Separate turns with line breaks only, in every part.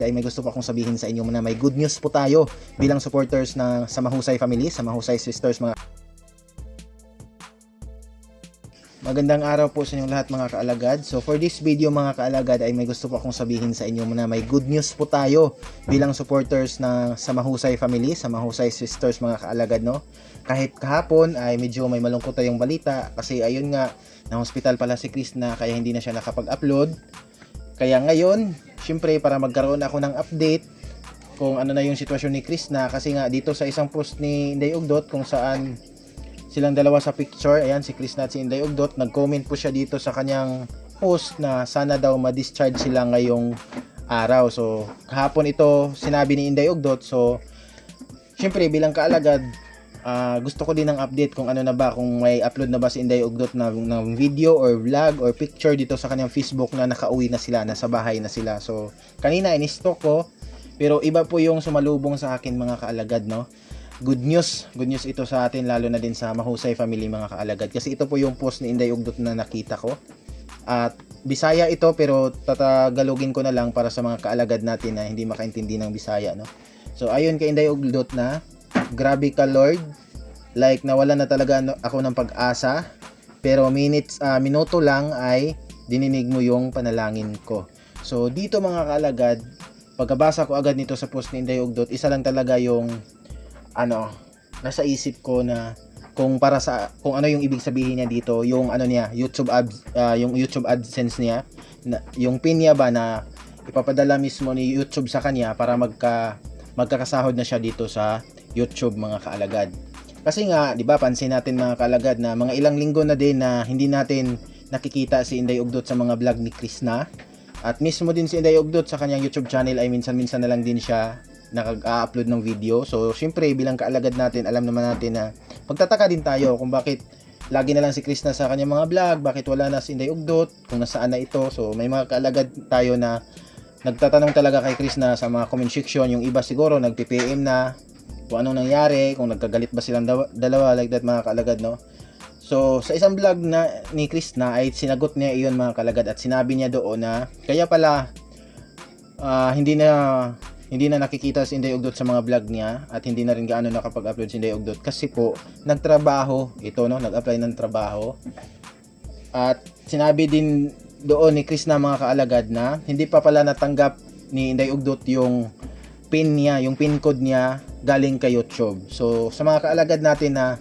ay may gusto po akong sabihin sa inyo na may good news po tayo bilang supporters na sa Mahusay Family, sa Mahusay Sisters. Magandang araw po sa inyong lahat mga kaalagad. So for this video mga kaalagad ay may gusto po akong sabihin sa inyo na may good news po tayo bilang supporters na sa Mahusay Family, sa Mahusay Sisters mga kaalagad, no. Kahit kahapon ay medyo may malungkot tayong balita kasi ayun nga, na hospital pala si Chris na kaya hindi na siya nakapag-upload. Kaya ngayon, syempre para magkaroon ako ng update kung ano na yung sitwasyon ni Chris na, kasi nga dito sa isang post ni Inday Ugdot kung saan silang dalawa sa picture, ayan si Chris na at si Inday Ugdot, nag-comment po siya dito sa kanyang post na sana daw ma-discharge sila ngayong araw. So kahapon ito sinabi ni Inday Ugdot. So syempre bilang kaalagad, gusto ko din ng update kung ano na ba, kung may upload na ba si Inday Ugdot ng video or vlog or picture dito sa kanyang Facebook na nakauwi na sila, nasa bahay na sila. So kanina in-stock ko, pero iba po yung sumalubong sa akin mga kaalagad, no. Good news ito sa atin, lalo na din sa Mahusay Family mga kaalagad, kasi ito po yung post ni Inday Ugdot na nakita ko. At Bisaya ito pero tatagalogin ko na lang para sa mga kaalagad natin na hindi makaintindi ng Bisaya, no. So ayun kay Inday Ugdot na, grabe ka Lord, like nawala na talaga ako ng pag-asa, pero minuto lang ay dininig mo yung panalangin ko. So dito mga kaalagad, pagkabasa ko agad nito sa post ni Inday Ugdot, isa lang talaga yung nasa isip ko na kung ano yung ibig sabihin niya dito, yung niya, yung YouTube AdSense niya, yung pin niya ba na ipapadala mismo ni YouTube sa kanya para magkakasahod na siya dito sa YouTube mga kaalagad. Kasi nga, 'di ba, pansin natin mga kaalagad na mga ilang linggo na din na hindi natin nakikita si Inday Ugdot sa mga vlog ni Chris na. At mismo din si Inday Ugdot sa kanyang YouTube channel ay minsan-minsan na lang din siya nag-upload ng video. So syempre bilang kaalagad natin, alam naman natin na pagtataka din tayo kung bakit lagi na lang si Chris na sa kanyang mga vlog, bakit wala na si Inday Ugdot, kung nasaan na ito. So may mga kaalagad tayo na nagtatanong talaga kay Chris na sa mga comment section. Yung iba siguro nagpi-PM na kung anong nangyari, kung nagkagalit ba silang dalawa, like that mga kaalagad, no. So sa isang vlog na ni Chris na ay sinagot niya iyon mga kaalagad, at sinabi niya doon na kaya pala hindi na nakikita si Inday Ugdot sa mga vlog niya, at hindi na rin gaano nakapag-upload si Inday Ugdot kasi po nagtrabaho ito, no, nag-apply ng trabaho. At sinabi din doon ni Chris na mga kaalagad na hindi pa pala natanggap ni Inday Ugdot yung pin niya, yung pin code niya galing kay YouTube. So sa mga kaalagad natin na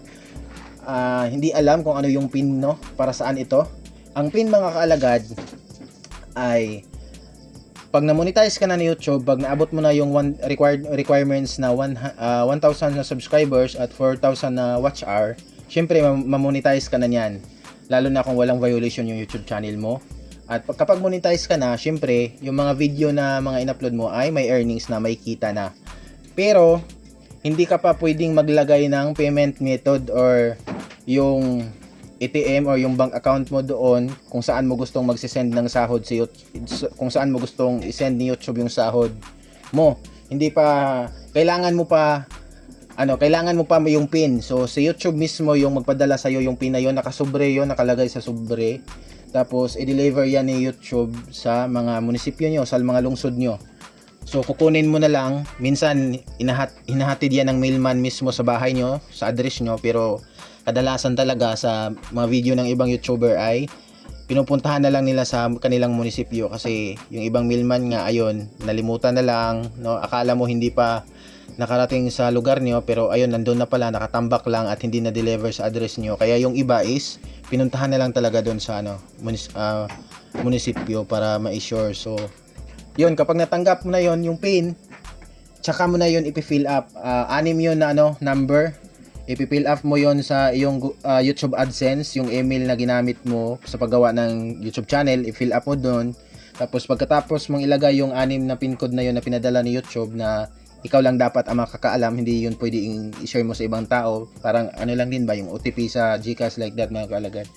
hindi alam kung ano yung pin, no, para saan ito, ang pin mga kaalagad ay pag na-monetize ka na ni YouTube, pag naabot mo na yung requirements na 1,000 na subscribers at 4,000 na watch hour, syempre ma-monetize ka na niyan, lalo na kung walang violation yung YouTube channel mo. At kapag monetize ka na, syempre yung mga video na mga in-upload mo ay may earnings na, may kita na. Pero hindi ka pa pwedeng maglagay ng payment method or yung ATM or yung bank account mo doon kung saan mo gustong magsisend ng sahod sa YouTube, kung saan mo gustong isend ni YouTube yung sahod mo. Hindi pa kailangan mo pa yung pin. So sa YouTube mismo yung magpadala sa iyo yung pin na yon, nakasobre yon, nakalagay sa sobre. Tapos i-deliver yan ni YouTube sa mga munisipyo nyo, sa mga lungsod nyo. So kukunin mo na lang, minsan hinahatid yan ng mailman mismo sa bahay nyo, sa address nyo, pero kadalasan talaga sa mga video ng ibang YouTuber ay pinupuntahan na lang nila sa kanilang munisipyo, kasi yung ibang mailman nga ayun, nalimutan na lang, no, akala mo hindi pa nakarating sa lugar nyo, pero ayun, nandun na pala, nakatambak lang at hindi na deliver sa address nyo. Kaya yung iba is pinuntahan na lang talaga doon sa munisipyo para ma-assure. So yun, kapag natanggap mo na yon yung pin, tsaka mo na yon ipi-fill up, 6 yun na number, ipi-fill up mo yon sa iyong YouTube AdSense, yung email na ginamit mo sa paggawa ng YouTube channel, i-fill up mo doon. Tapos pagkatapos mong ilagay yung 6 na pin code na yon na pinadala ni YouTube, na ikaw lang dapat ang makakaalam, hindi yun pwede i-share mo sa ibang tao, parang lang din ba yung OTP sa GCash, like that mga kaalagad.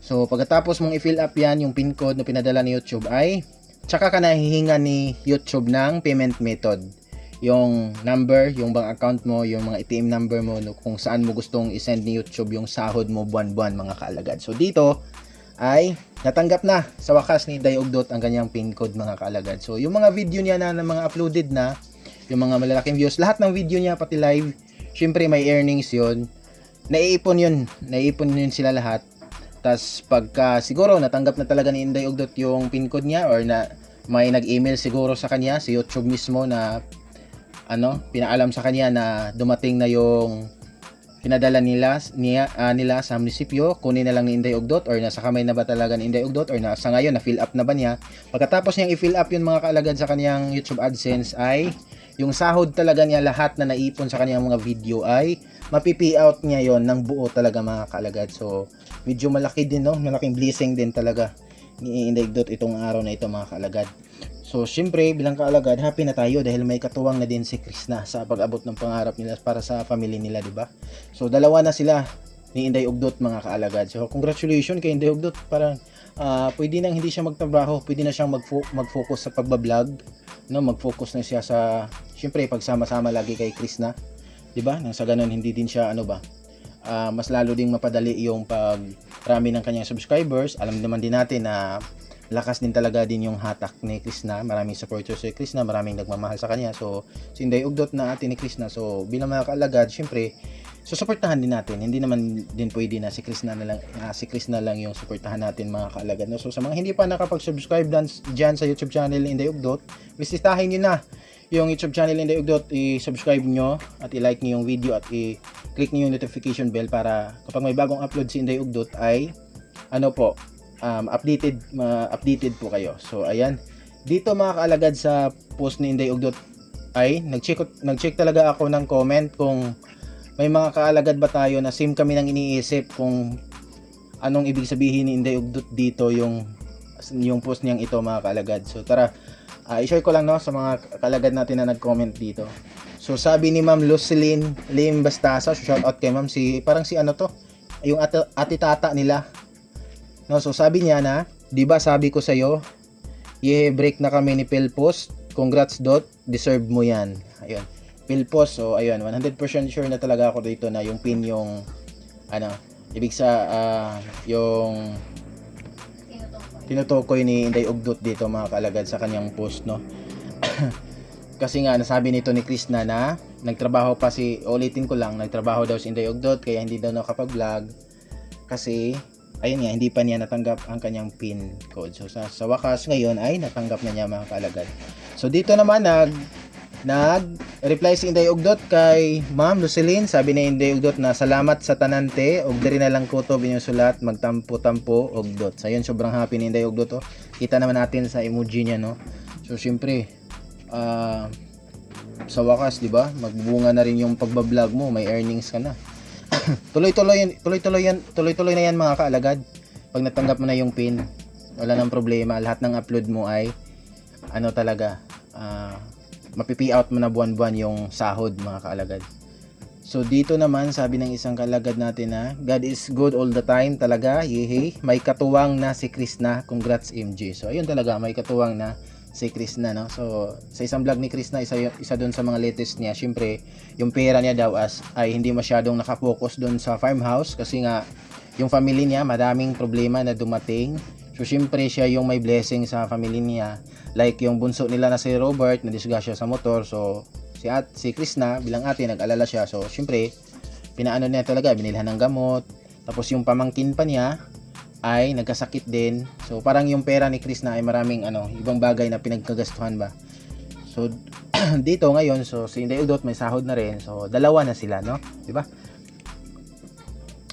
So pagkatapos mong i-fill up yan, yung pin code na pinadala ni YouTube, ay tsaka ka nahihinga ni YouTube ng payment method, yung number, yung bank account mo, yung mga ATM number mo, no, kung saan mo gustong i-send ni YouTube yung sahod mo buwan-buwan mga kaalagad. So dito ay natanggap na sa wakas ni Inday Ugdot ang kanyang pin code mga kaalagad. So yung mga video niya na mga uploaded na, yung mga malalaking views, lahat ng video niya pati live, syempre may earnings yun. Naiipon yun sila lahat. Tas pagka siguro natanggap na talaga ni Inday Ugdot yung pin code niya, or na may nag-email siguro sa kanya, si YouTube mismo na pinaalam sa kanya na dumating na yung pinadala nila sa munisipyo, kunin na lang ni Inday Ugdot, or nasa kamay na ba talaga ni Inday Ugdot, or nasa ngayon na fill up na ba niya. Pagkatapos niyang i-fill up yun mga kaalagad sa kanyang YouTube AdSense, ay yung sahod talaga niya, lahat na naipon sa kanyang mga video ay mapipi-out niya yon ng buo talaga mga kaalagad. So medyo malaki din, no, malaking blessing din talaga ni Inday Ugdot itong araw na ito mga kaalagad. So, syempre, bilang kaalagad, happy na tayo dahil may katuwang na din si Krishna sa pag-abot ng pangarap nila para sa family nila, di ba? So, dalawa na sila ni Inday Ugdot mga kaalagad. So, congratulations kay Inday Ugdot. Parang pwede nang hindi siya magtrabaho, pwede na siyang mag-focus sa pagbablog, no? Mag-focus na siya sa, syempre, pagsama-sama lagi kay Krishna, di ba? Nang sa ganun, hindi din siya, mas lalo ding mapadali yung pag-rami ng kanyang subscribers. Alam naman din natin na lakas din talaga din yung hatak ni Krishna. Maraming supporters si Krishna, maraming nagmamahal sa kanya. So, si Inday Ugdot na ate ni Krishna. So, bilang mga kaalagad, syempre, susuportahan din natin. Hindi naman din pwede na si Krishna lang yung suportahan natin mga kaalagad. No? So, sa mga hindi pa nakapag-subscribe dyan sa YouTube channel ni Inday Ugdot, bisitahin nyo na yung YouTube channel ni Inday Ugdot. I-subscribe nyo at i-like nyo yung video at i-click nyo yung notification bell para kapag may bagong upload si Inday Ugdot ay updated po kayo. So ayan, dito mga kaalagad sa post ni Inday Ugdot ay nag-check talaga ako ng comment kung may mga kaalagad ba tayo na same kami nang iniisip kung anong ibig sabihin ni Inday Ugdot dito yung post niyang ito mga kaalagad. So tara, i-share ko lang, no, sa mga kaalagad natin na nag-comment dito. So sabi ni Ma'am Luceline Lim Bastasa, shout out kay Ma'am, parang si yung ati tata nila. No, so sabi niya na, 'di ba sabi ko sa iyo, break na kami ni Pelpos. Congrats Dot, deserve mo 'yan. Ayun. Pelpos, so ayun, 100% sure na talaga ako dito na yung pin yung yung tinutukoy ni Inday Ugdot dito mga kaalagad sa kanyang post, no. Kasi nga nasabi nito ni Krishna na nagtrabaho pa ulitin ko lang, nagtrabaho daw si Inday Ugdot kaya hindi daw nakapag-vlog kasi ayun nga, hindi pa niya natanggap ang kanyang pin code. So sa wakas ngayon ay natanggap na niya mga kaalagad. So dito naman nag-reply si Inday Ugdot kay Ma'am Luceline. Sabi ni Inday Ugdot na salamat sa tanante og diri na lang kutob inyong sulat magtampo-tampo Ugdot. So ayun, sobrang happy ni Inday Ugdot, oh. Kita naman natin sa emoji niya, no. So syempre sa wakas, 'di ba? Magbubunga na rin yung pagba-vlog mo, may earnings ka na. Tuloy-tuloy na yan mga kaalagad. Pag natanggap mo na yung pin, wala nang problema. Lahat ng upload mo ay mapipi out mo na buwan-buwan yung sahod mga kaalagad. So dito naman sabi ng isang kaalagad natin na God is good all the time talaga. Yehey, may katuwang na si Krishna. Congrats MJ. So ayun talaga, may katuwang na si Krishna, no. So sa isang vlog ni Krishna, isa doon sa mga latest niya, syempre yung pera niya daw ay hindi masyadong nakafocus doon sa farmhouse kasi nga yung family niya madaming problema na dumating. So syempre siya yung may blessing sa family niya, like yung bunso nila na si Robert na disgrasya sa motor. So si Krishna bilang ate nag-alala siya. So syempre pinaano niya talaga, binilhan ng gamot. Tapos yung pamangkin pa niya ay nagkasakit din. So parang yung pera ni Krishna ay maraming ibang bagay na pinagkagastuhan ba. So dito ngayon, so si Inday Ugdot may sahod na rin. So dalawa na sila, no? 'Di ba?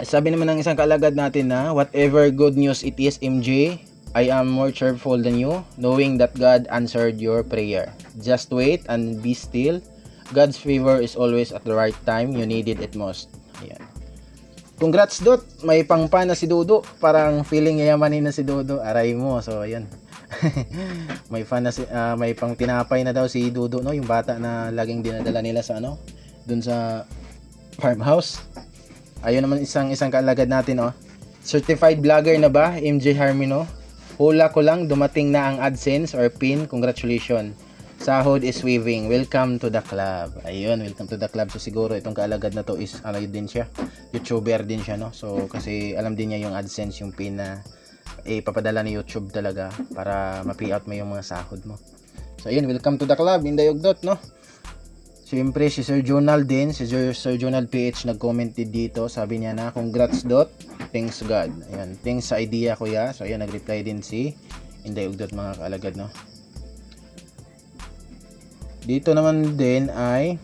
Sabi naman ng isang kaalagad natin na whatever good news it is MJ, I am more cheerful than you, knowing that God answered your prayer. Just wait and be still. God's favor is always at the right time you needed it most. Ayan. Congrats Dot, may pangpa na si Dodo. Parang feeling yayamanin na si Dodo. Aray mo. So ayan. May fan na may pang tinapay na daw si Dodo, no, yung bata na laging dinadala nila sa dun sa farmhouse. Ayun naman isang kaalagad natin, oh. Certified vlogger na ba MJ Harmino? Hula ko lang, dumating na ang AdSense or PIN. Congratulations. Sahod is waving. Welcome to the club. Ayun, welcome to the club. So siguro itong kaalagad na to is din siya, YouTuber din siya, no. So kasi alam din niya yung AdSense, yung PIN na ipapadala ni YouTube talaga para ma-payout mo yung mga sahod mo. So ayun, welcome to the club, Inday Ugdot, no? Siyempre si Sir Jonald din, si Sir Jonald PH nag-comment din dito, sabi niya na congrats Dot, thanks God. Ayan, thanks sa idea kuya. So ayan, nag-reply din si Inday Ugdot mga kaalagad, no? Dito naman din ay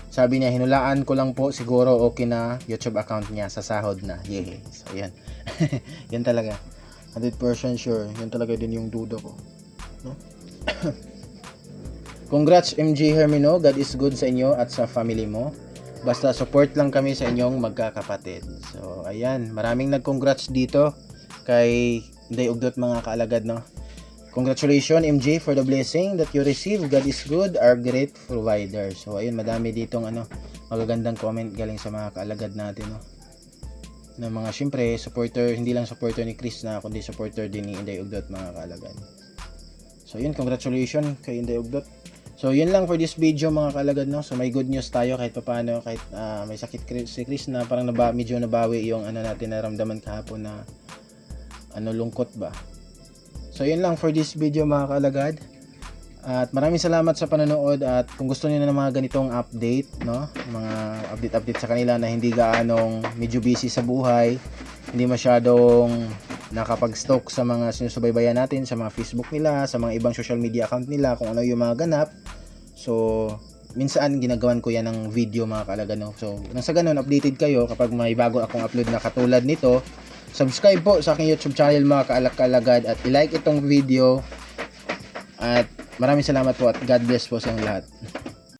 sabi niya, hinulaan ko lang po, siguro okay na YouTube account niya sa sahod na. Yay. So ayan. Yan talaga. 100% sure. Yan talaga din yung duda ko. No? Congrats MG Hermino, God is good sa inyo at sa family mo. Basta support lang kami sa inyong magkakapatid. So ayan, maraming nag-congrats dito kay Inday Ugdot mga kaalagad, no. Congratulations MG for the blessing that you receive. God is good, our great provider. So ayun, madami ditong magagandang comment galing sa mga kaalagad natin, no. Na mga syempre supporter, hindi lang supporter ni Chris na kundi supporter din ni Inday Ugdot mga kaalagad. So yun, congratulations kay Inday Ugdot. So yun lang for this video mga kaalagad, no. So may good news tayo kahit papaano, kahit may sakit si Chris na parang medyo nabawi yung natin naramdaman kahapon na lungkot ba. So yun lang for this video mga kaalagad. At maraming salamat sa panonood, at kung gusto niyo na ng mga ganitong update, no, mga update sa kanila na hindi gaanong medyo busy sa buhay, hindi masyadong nakapag-stalk sa mga sinusubaybayan natin sa mga Facebook nila, sa mga ibang social media account nila, kung ano yung mga ganap. So minsan ginagawan ko yan ng video mga kaalagad, no. So nang sa ganun updated kayo kapag may bago akong upload na katulad nito. Subscribe po sa aking YouTube channel mga kaalagad, at i-like itong video, at maraming salamat po at God bless po sa inyong lahat.